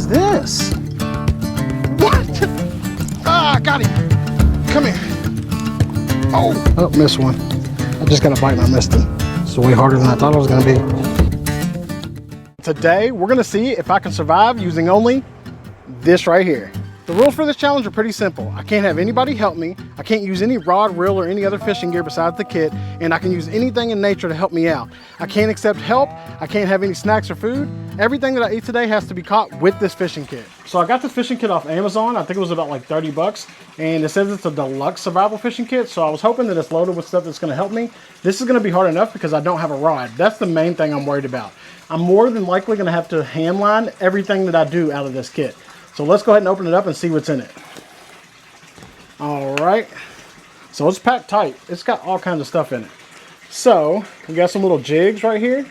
is this? What? Ah, got him. Come here. Oh, missed one. I just got a bite and I missed him. It's way harder than I thought it was gonna be. Today, we're gonna see if I can survive using only this right here. The rules for this challenge are pretty simple. I can't have anybody help me. I can't use any rod, reel, or any other fishing gear besides the kit, and I can use anything in nature to help me out. I can't accept help. I can't have any snacks or food. Everything that I eat today has to be caught with this fishing kit. So I got this fishing kit off Amazon. I think it was about like 30 bucks, and it says it's a deluxe survival fishing kit. So I was hoping that it's loaded with stuff that's gonna help me. This is gonna be hard enough because I don't have a rod. That's the main thing I'm worried about. I'm more than likely gonna have to hand line everything that I do out of this kit. So let's go ahead and open it up and see what's in it. All right, so it's packed tight. It's got all kinds of stuff in it. So we got some little jigs right here,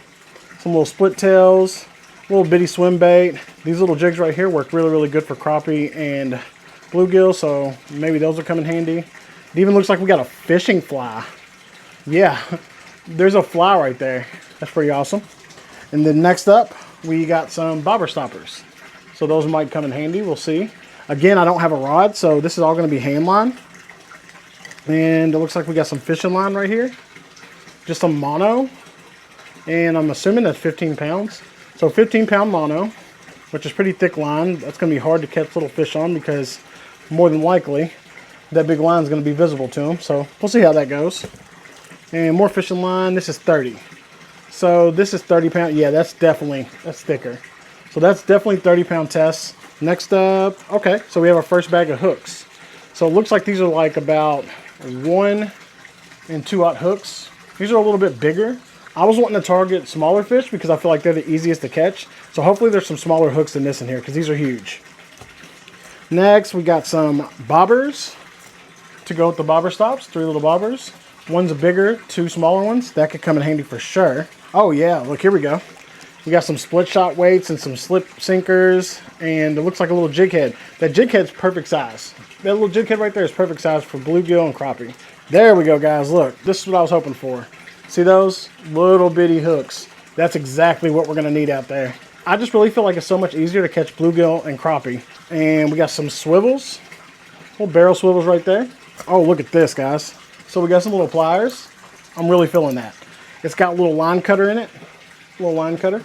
some little split tails, little bitty swim bait. These little jigs right here work really, really good for crappie and bluegill, so maybe those will come in handy. It even looks like we got a fishing fly. Yeah, there's a fly right there. That's pretty awesome. And then next up, we got some bobber stoppers. So those might come in handy, we'll see. Again, I don't have a rod, so this is all gonna be hand line. And it looks like we got some fishing line right here. Just some mono. And I'm assuming that's 15 pounds. So 15-pound mono, which is pretty thick line. That's gonna be hard to catch little fish on because more than likely, that big line is gonna be visible to them. So we'll see how that goes. And more fishing line, this is 30. So this is 30 pound, yeah, that's thicker. So that's definitely 30-pound tests. Next up, okay, so we have our first bag of hooks. So it looks like these are like about 1 and 2/0 hooks. These are a little bit bigger. I was wanting to target smaller fish because I feel like they're the easiest to catch. So hopefully there's some smaller hooks than this in here because these are huge. Next, we got some bobbers to go with the bobber stops, 3 little bobbers. One's a bigger, 2 smaller ones. That could come in handy for sure. Oh yeah, look, here we go. We got some split shot weights and some slip sinkers, and it looks like a little jig head. That jig head's perfect size. That little jig head right there is perfect size for bluegill and crappie. There we go, guys. Look, this is what I was hoping for. See those little bitty hooks? That's exactly what we're gonna need out there. I just really feel like it's so much easier to catch bluegill and crappie. And we got some swivels, little barrel swivels right there. Oh, look at this, guys. So we got some little pliers. I'm really feeling that. It's got a little line cutter in it. Little line cutter,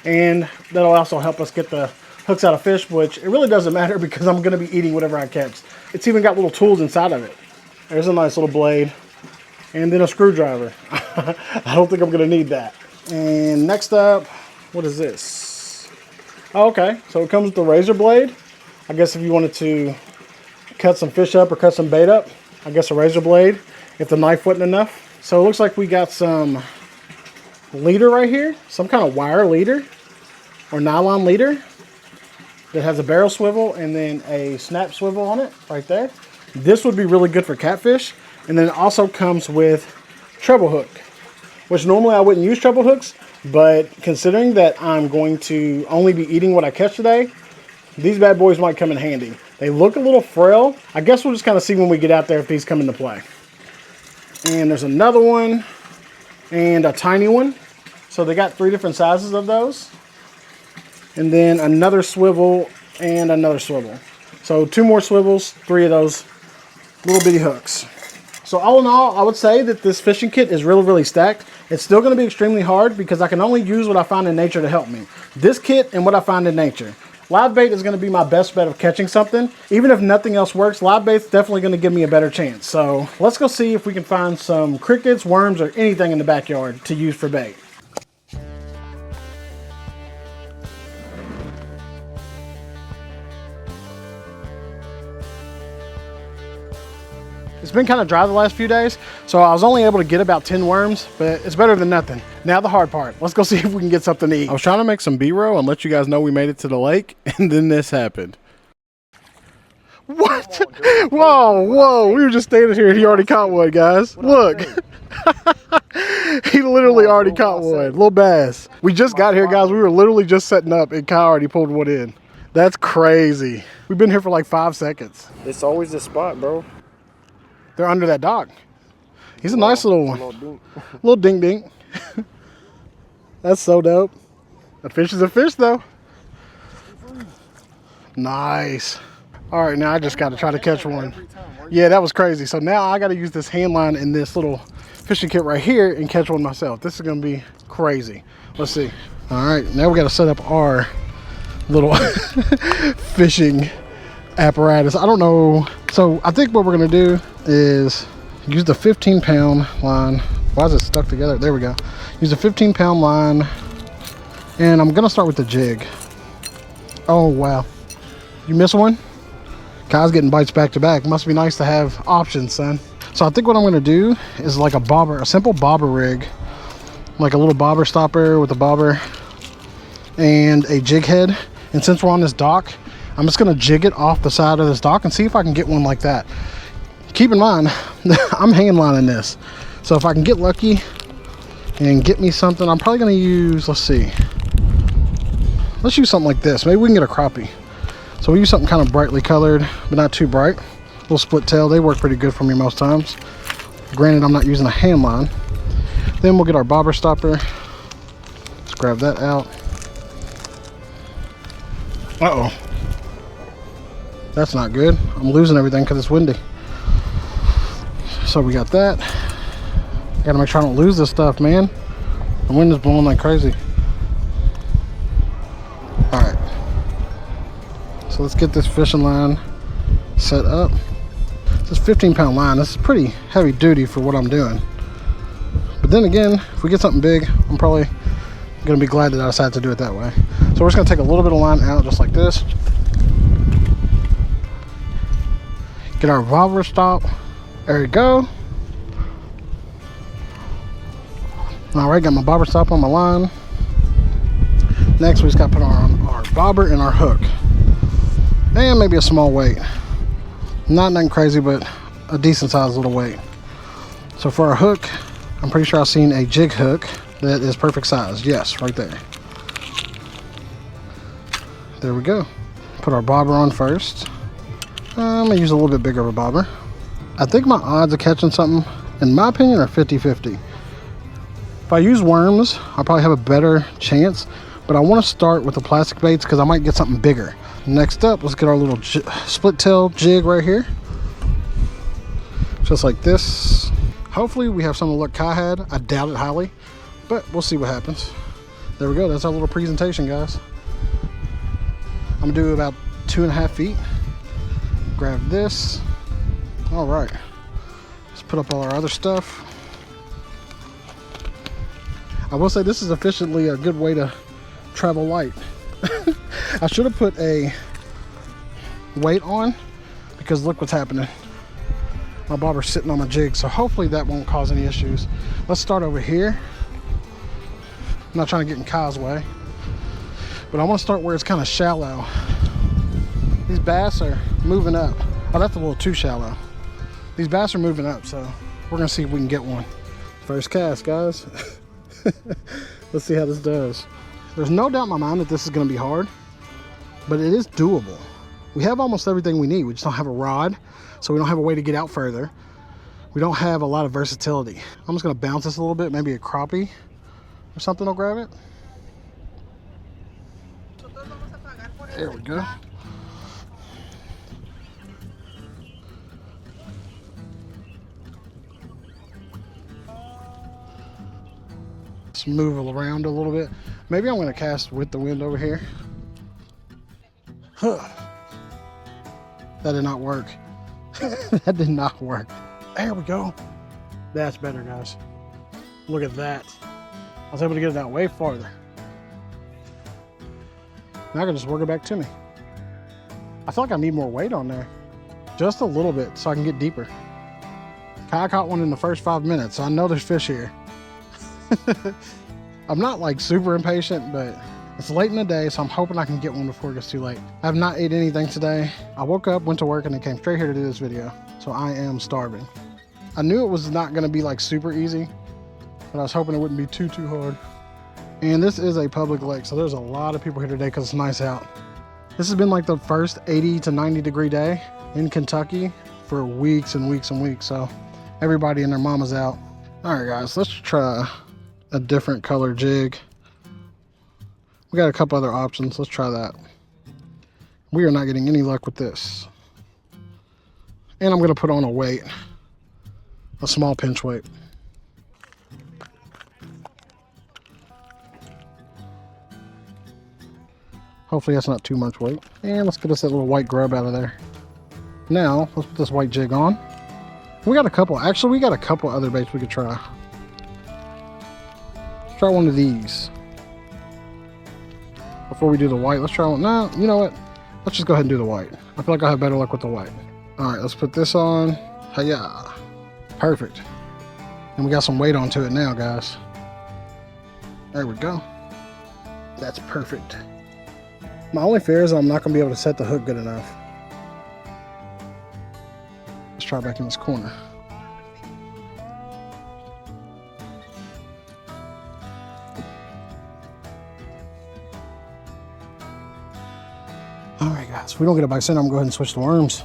and that'll also help us get the hooks out of fish, which it really doesn't matter because I'm going to be eating whatever I catch. It's even got little tools inside of it. There's a nice little blade, and then a screwdriver. I don't think I'm going to need that. And next up, what is this? Oh, okay, so it comes with the razor blade. I guess if you wanted to cut some fish up or cut some bait up, I guess a razor blade if the knife wasn't enough. So it looks like we got some leader right here, some kind of wire leader or nylon leader that has a barrel swivel and then a snap swivel on it right there. This would be really good for catfish. And then it also comes with treble hook, which normally I wouldn't use treble hooks, but considering that I'm going to only be eating what I catch today, these bad boys might come in handy. They look a little frail. I guess we'll just kind of see when we get out there if these come into play. And there's another one and a tiny one. So they got 3 different sizes of those. And then another swivel and another swivel. So 2 more swivels, 3 of those little bitty hooks. So all in all, I would say that this fishing kit is really, really stacked. It's still going to be extremely hard because I can only use what I find in nature to help me. This kit and what I find in nature. Live bait is going to be my best bet of catching something. Even if nothing else works, live bait's definitely going to give me a better chance. So let's go see if we can find some crickets, worms, or anything in the backyard to use for bait. It's been kind of dry the last few days, so I was only able to get about 10 worms, but it's better than nothing. Now the hard part. Let's go see if we can get something to eat. I was trying to make some B-roll and let you guys know we made it to the lake, and then this happened. What? Whoa, whoa. We were just standing here and he already caught one, guys. Look. He literally already caught one. Little bass. We just got here, guys. We were literally just setting up and Kyle already pulled one in. That's crazy. We've been here for like 5 seconds. It's always the spot, bro. They're under that dock. He's a nice little one. Little dink dink. That's so dope. A fish is a fish, though. Nice. All right, now I just got to try to catch one. Yeah, that was crazy. So now I got to use this hand line in this little fishing kit right here and catch one myself. This is going to be crazy. Let's see. All right, now we got to set up our little fishing apparatus. I don't know. So I think what we're going to do is use the 15-pound line. Why is it stuck together? There we go. Use a 15-pound line. And I'm going to start with the jig. Oh, wow. You miss one? Kyle's getting bites back to back. Must be nice to have options, son. So I think what I'm going to do is like a simple bobber rig. Like a little bobber stopper with a bobber and a jig head. And since we're on this dock, I'm just going to jig it off the side of this dock and see if I can get one like that. Keep in mind, I'm hand lining this. So if I can get lucky and get me something, I'm probably going to use, let's see. Let's use something like this. Maybe we can get a crappie. So we use something kind of brightly colored, but not too bright. A little split tail. They work pretty good for me most times. Granted, I'm not using a hand line. Then we'll get our bobber stopper. Let's grab that out. Uh-oh. That's not good. I'm losing everything because it's windy. So we got that. Gotta make sure I don't lose this stuff, man. The wind is blowing like crazy. All right. So let's get this fishing line set up. This 15-pound line. This is pretty heavy duty for what I'm doing. But then again, if we get something big, I'm probably gonna be glad that I decided to do it that way. So we're just gonna take a little bit of line out just like this. Get our bobber stop. There we go. All right, got my bobber stop on my line. Next, we just got to put on our bobber and our hook. And maybe a small weight. Not nothing crazy, but a decent sized little weight. So for our hook, I'm pretty sure I've seen a jig hook that is perfect size. Yes, right there. There we go. Put our bobber on first. I'm gonna use a little bit bigger of a bobber. I think my odds of catching something, in my opinion, are 50-50. If I use worms, I'll probably have a better chance, but I want to start with the plastic baits because I might get something bigger. Next up, let's get our little split tail jig right here. Just like this. Hopefully we have some of the luck Kai had. I doubt it highly, but we'll see what happens. There we go. That's our little presentation, guys. I'm gonna do about 2.5 feet. Grab this. All right. Let's put up all our other stuff. I will say this is efficiently a good way to travel light. I should have put a weight on because look what's happening. My bobber's sitting on my jig, so hopefully that won't cause any issues. Let's start over here. I'm not trying to get in Kyle's way, but I want to start where it's kind of shallow. These bass are moving up. Oh, that's a little too shallow. These bass are moving up, so we're gonna see if we can get one. First cast, guys. Let's see how this does. There's no doubt in my mind that this is going to be hard, but it is doable. We have almost everything we need. We just don't have a rod, so we don't have a way to get out further. We don't have a lot of versatility. I'm just going to bounce this a little bit, maybe a crappie or something will grab it. There we go. Let's move around a little bit. Maybe I'm going to cast with the wind over here. That did not work. That did not work. There we go. That's better, guys. Look at that. I was able to get it out way farther. Now I can just work it back to me. I feel like I need more weight on there. Just a little bit so I can get deeper. Kai caught one in the first 5 minutes, so I know there's fish here. I'm not like super impatient, but it's late in the day, so I'm hoping I can get one before it gets too late. I have not ate anything today. I woke up, went to work, and then came straight here to do this video. So I am starving. I knew it was not gonna be like super easy, but I was hoping it wouldn't be too hard. And this is a public lake, so there's a lot of people here today because it's nice out. This has been like the first 80 to 90 degree day in Kentucky for weeks and weeks and weeks. So everybody and their mama's out. All right, guys, let's try a different color jig. We got a couple other options. Let's try that. We are not getting any luck with this. And I'm gonna put on a weight, a small pinch weight. Hopefully that's not too much weight. And let's get us that little white grub out of there. Now, let's put this white jig on. We got a couple, actually we got a couple other baits we could try. Let's try one of these. Before we do the white, let's try one. No, you know what? Let's just go ahead and do the white. I feel like I'll have better luck with the white. All right, let's put this on. Hiya. Perfect. And we got some weight onto it now, guys. There we go. That's perfect. My only fear is I'm not gonna be able to set the hook good enough. Let's try back in this corner. All right, guys, if we don't get a bite center, I'm gonna go ahead and switch to worms.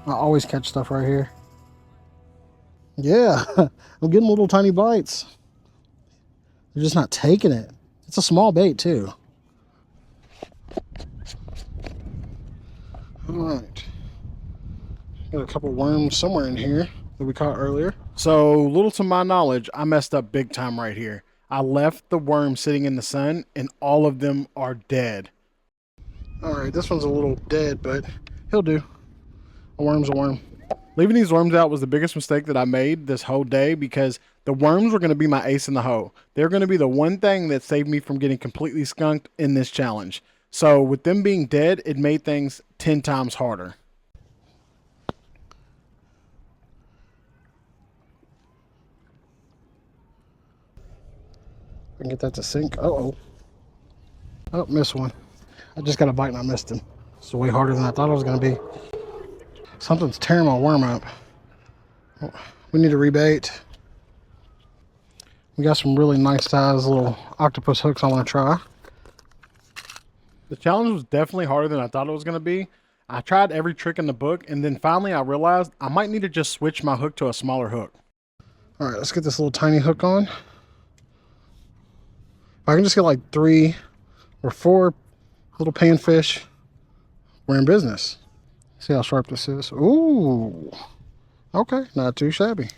I always catch stuff right here. Yeah, I'm getting little tiny bites. They're just not taking it. It's a small bait too. All right. Got a couple worms somewhere in here that we caught earlier. So, little to my knowledge, I messed up big time right here. I left the worm sitting in the sun and all of them are dead. All right, this one's a little dead, but he'll do. A worm's a worm. Leaving these worms out was the biggest mistake that I made this whole day because the worms were going to be my ace in the hole. They're going to be the one thing that saved me from getting completely skunked in this challenge. So with them being dead, it made things 10 times harder. I can get that to sink. Uh-oh. Oh, missed one. I just got a bite and I missed him. It's way harder than I thought it was going to be. Something's tearing my worm up. We need to rebait. We got some really nice size little octopus hooks I want to try. The challenge was definitely harder than I thought it was going to be. I tried every trick in the book, and then finally I realized I might need to just switch my hook to a smaller hook. All right, let's get this little tiny hook on. If I can just get like 3 or 4 little panfish, we're in business. See how sharp this is. Ooh, okay, not too shabby.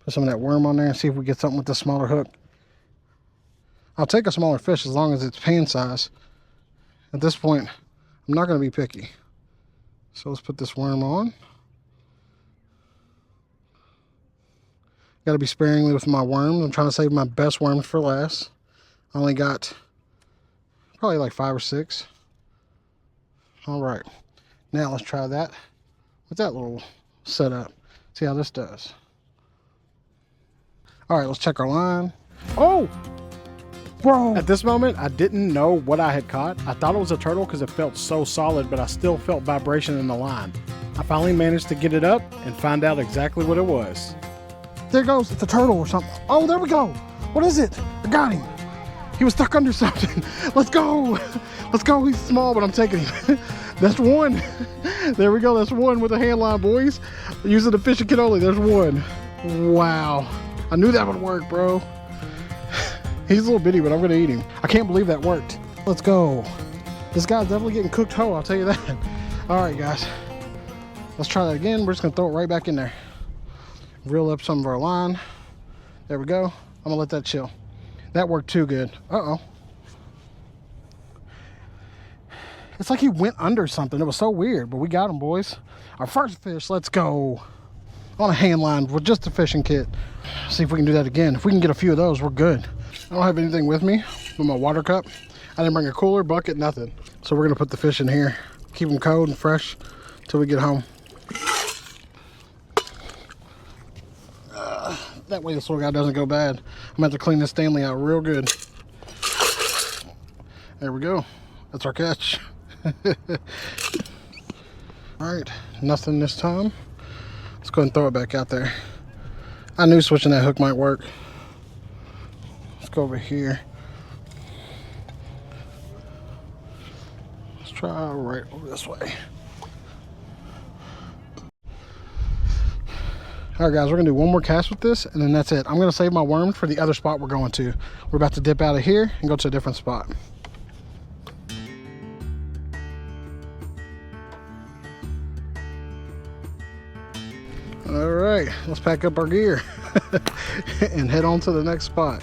Put some of that worm on there and see if we get something with the smaller hook. I'll take a smaller fish as long as it's pan size. At this point, I'm not going to be picky. So let's put this worm on. Got to be sparingly with my worms. I'm trying to save my best worms for last. I only got probably like 5 or 6. All right. Now let's try that with that little setup. See how this does. All right, let's check our line. Oh, bro. At this moment, I didn't know what I had caught. I thought it was a turtle because it felt so solid, but I still felt vibration in the line. I finally managed to get it up and find out exactly what it was. There it goes. It's a turtle or something. Oh, there we go. What is it? I got him. He was stuck under something. Let's go. Let's go. He's small, but I'm taking him. That's one. There we go. That's one with a hand line, boys. Using the fishing kit only. There's one. Wow. I knew that would work, bro. He's a little bitty, but I'm going to eat him. I can't believe that worked. Let's go. This guy's definitely getting cooked whole, I'll tell you that. All right, guys. Let's try that again. We're just going to throw it right back in there. Reel up some of our line. There we go. I'm going to let that chill. That worked too good. Uh-oh. It's like he went under something. It was so weird, but we got him, boys. Our first fish, let's go. On a hand line with just a fishing kit. See if we can do that again. If we can get a few of those, we're good. I don't have anything with me with my water cup. I didn't bring a cooler, bucket, nothing. So we're gonna put the fish in here. Keep them cold and fresh until we get home. That way this little guy doesn't go bad. I'm gonna have to clean this Stanley out real good. There we go. That's our catch. All right, nothing this time. Let's go ahead and throw it back out there. I knew switching that hook might work. Let's go over here. Let's try right over this way. All right, guys, we're gonna do one more cast with this, and then that's it. I'm gonna save my worms for the other spot we're going to. We're about to dip out of here and go to a different spot. All right, let's pack up our gear and head on to the next spot.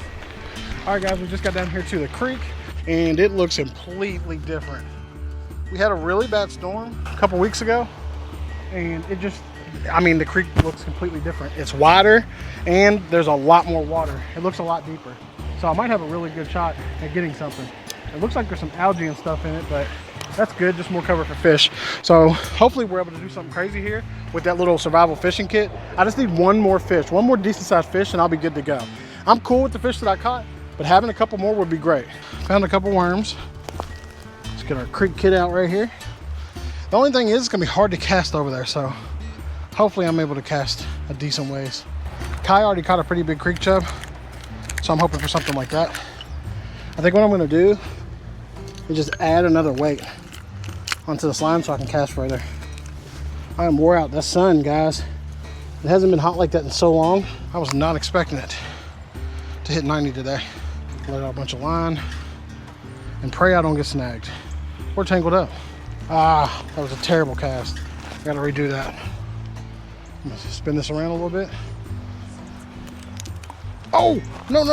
All right, guys, we just got down here to the creek, and it looks completely different. We had a really bad storm a couple weeks ago, and it just, I mean, the creek looks completely different. It's wider, and there's a lot more water. It looks a lot deeper. So I might have a really good shot at getting something. It looks like there's some algae and stuff in it, but that's good, just more cover for fish. So hopefully we're able to do something crazy here with that little survival fishing kit. I just need one more fish, one more decent sized fish, and I'll be good to go. I'm cool with the fish that I caught, but having a couple more would be great. Found a couple worms. Let's get our creek kit out right here. The only thing is it's gonna be hard to cast over there, so hopefully I'm able to cast a decent ways. Kai already caught a pretty big creek chub, so I'm hoping for something like that. I think what I'm gonna do is just add another weight onto the slime so I can cast further. I am wore out. That sun, guys, it hasn't been hot like that in so long. I was not expecting it to hit 90 today. Let out a bunch of line and pray I don't get snagged or tangled up. Ah, that was a terrible cast. I gotta redo that. I'm gonna spin this around a little bit. Oh, no.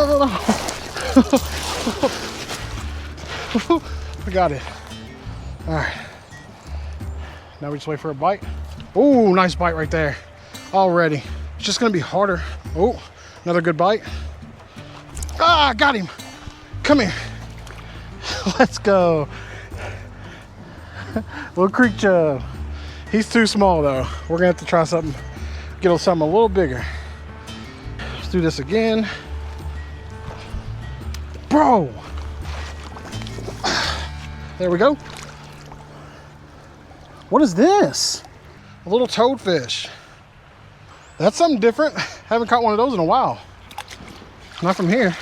I got it. All right. Now we just wait for a bite. Oh, nice bite right there. Already. It's just gonna be harder. Oh, another good bite. Ah, got him. Come here. Let's go. Little creek chub. He's too small though. We're gonna have to try something, get something a little bigger. Let's do this again. Bro. There we go. What is this? A little toadfish. That's something different. Haven't caught one of those in a while. Not from here.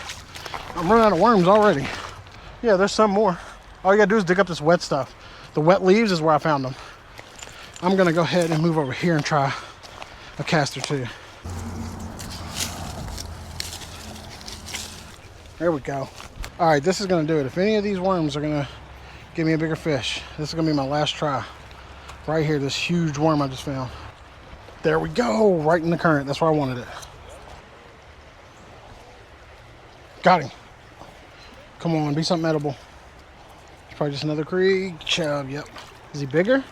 I'm running out of worms already. Yeah, there's some more. All you gotta do is dig up this wet stuff. The wet leaves is where I found them. I'm gonna go ahead and move over here and try a cast or two. There we go. All right, this is gonna do it. If any of these worms are gonna give me a bigger fish, this is gonna be my last try. Right here, this huge worm I just found. There we go, right in the current. That's where I wanted it. Got him. Come on, be something edible. It's probably just another creek chub, yep. Is he bigger?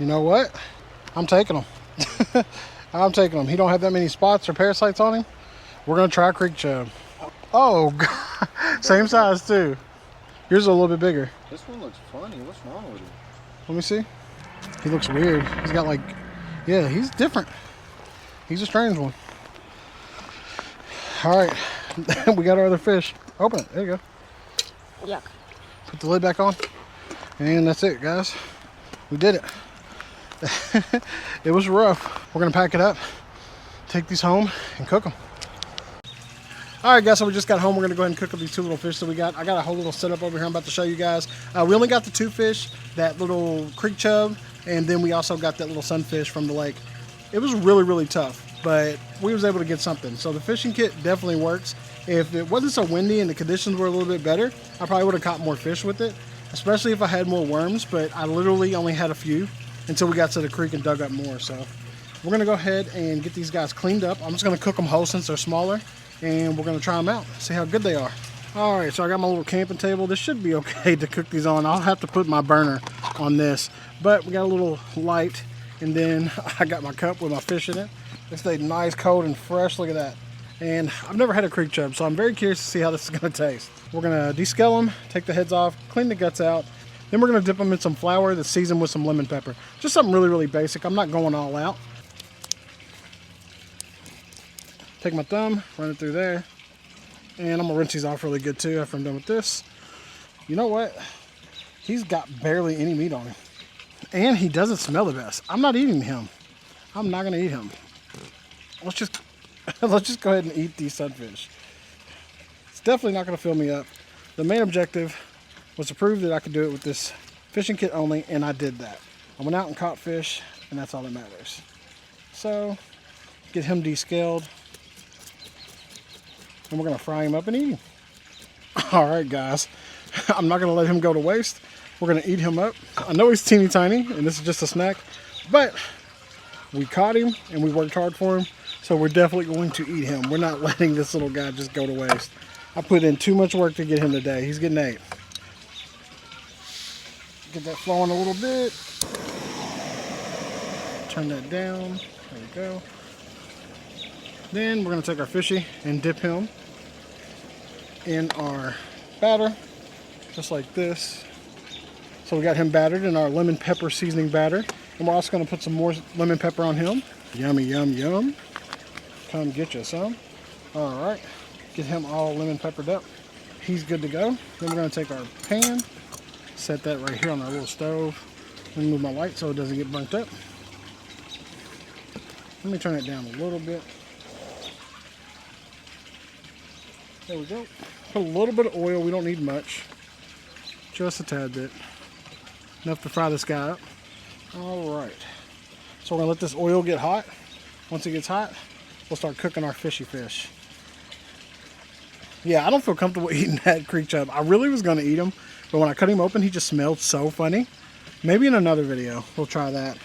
You know what? I'm taking him. I'm taking him. He don't have that many spots or parasites on him. We're gonna try creek chub. Oh, God. Same size too. Yours is a little bit bigger. This one looks funny. What's wrong with it? Let me see. He looks weird. He's got like, yeah, he's different. He's a strange one. All right, we got our other fish. Open it, there you go. Yuck. Put the lid back on. And that's it, guys. We did it. It was rough. We're gonna pack it up, take these home and cook them. All right, guys, so we just got home. We're gonna go ahead and cook up these two little fish that we got. I got a whole little setup over here I'm about to show you guys. We only got the two fish, that little creek chub, and then we also got that little sunfish from the lake. It was really, really tough, but we was able to get something. So the fishing kit definitely works. If it wasn't so windy and the conditions were a little bit better, I probably would have caught more fish with it, especially if I had more worms, but I literally only had a few until we got to the creek and dug up more. So we're gonna go ahead and get these guys cleaned up. I'm just gonna cook them whole since they're smaller, and we're gonna try them out, see how good they are. All right, so I got my little camping table. This should be okay to cook these on. I'll have to put my burner on this, but we got a little light, and then I got my cup with my fish in it. It stayed nice, cold, and fresh. Look at that. And I've never had a creek chub, so I'm very curious to see how this is gonna taste. We're gonna descale them, take the heads off, clean the guts out. Then we're gonna dip them in some flour that's seasoned with some lemon pepper. Just something really, really basic. I'm not going all out. Take my thumb, run it through there. And I'm gonna rinse these off really good too after I'm done with this. You know what? He's got barely any meat on him. And he doesn't smell the best. I'm not eating him. I'm not gonna eat him. Let's just go ahead and eat these sunfish. It's definitely not gonna fill me up. The main objective was to prove that I could do it with this fishing kit only, and I did that. I went out and caught fish, and that's all that matters. So, get him descaled. And we're gonna fry him up and eat him. All right, guys. I'm not gonna let him go to waste. We're gonna eat him up. I know he's teeny tiny, and this is just a snack, but We caught him and we worked hard for him, so we're definitely going to eat him. We're not letting this little guy just go to waste. I put in too much work to get him today. He's getting ate. Get that flowing a little bit. Turn that down. There we go. Then we're going to take our fishy and dip him in our batter, just like this. So we got him battered in our lemon pepper seasoning batter. And we're also going to put some more lemon pepper on him. Yummy, yum, yum. Come get you some. All right. Get him all lemon peppered up. He's good to go. Then we're going to take our pan, set that right here on our little stove. Let me move my light so it doesn't get burnt up. Let me turn it down a little bit. There we go. Put a little bit of oil. We don't need much. Just a tad bit. Enough to fry this guy up. All right. So we're going to let this oil get hot. Once it gets hot, we'll start cooking our fishy fish. Yeah, I don't feel comfortable eating that creek chub. I really was going to eat him, but when I cut him open, he just smelled so funny. Maybe in another video, we'll try that.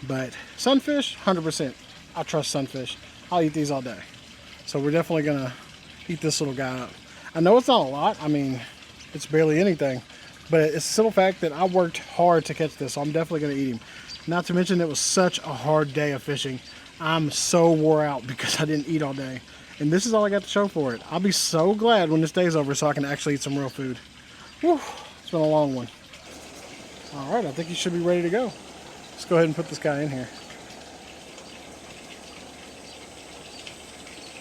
But sunfish, 100%. I trust sunfish. I'll eat these all day. So we're definitely going to eat this little guy up. I know it's not a lot. I mean, it's barely anything. But it's a simple fact that I worked hard to catch this, so I'm definitely going to eat him. Not to mention it was such a hard day of fishing. I'm so wore out because I didn't eat all day. And this is all I got to show for it. I'll be so glad when this day's over so I can actually eat some real food. Whew, it's been a long one. All right, I think he should be ready to go. Let's go ahead and put this guy in here.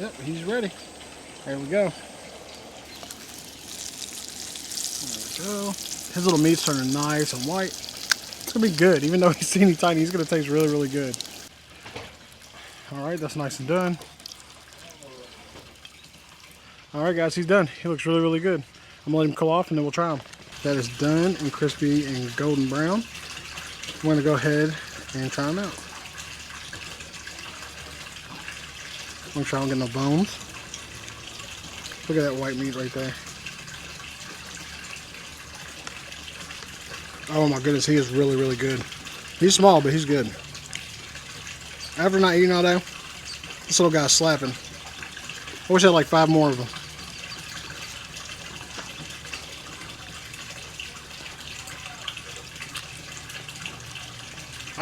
Yep, he's ready. There we go. There we go. His little meat's turning nice and white. It's gonna be good. Even though he's teeny tiny, he's gonna taste really, really good. All right, that's nice and done. All right, guys, he's done. He looks really, really good. I'm gonna let him cool off and then we'll try him. That is done and crispy and golden brown. I'm gonna go ahead and try him out. Make sure I don't get no bones. Look at that white meat right there. Oh my goodness, he is really, really good. He's small, but he's good. After not eating all day, this little guy's slapping. I wish I had like 5 more of them.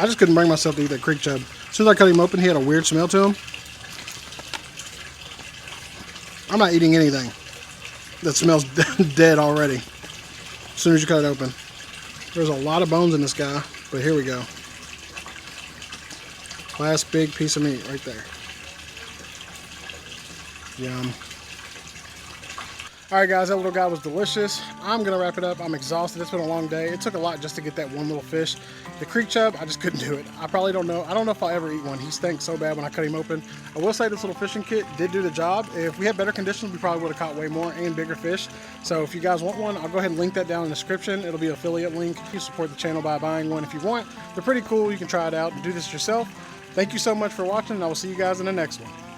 I just couldn't bring myself to eat that creek chub. As soon as I cut him open, he had a weird smell to him. I'm not eating anything that smells dead already. As soon as you cut it open. There's a lot of bones in this guy, but here we go. Last big piece of meat right there. Yum. All right, guys, that little guy was delicious. I'm gonna wrap it up. I'm exhausted. It's been a long day. It took a lot just to get that one little fish. The creek chub, I just couldn't do it. I probably don't know. I don't know if I'll ever eat one. He stank so bad when I cut him open. I will say this little fishing kit did do the job. If we had better conditions, we probably would have caught way more and bigger fish. So if you guys want one, I'll go ahead and link that down in the description. It'll be an affiliate link. You support the channel by buying one if you want. They're pretty cool. You can try it out and do this yourself. Thank you so much for watching, and I will see you guys in the next one.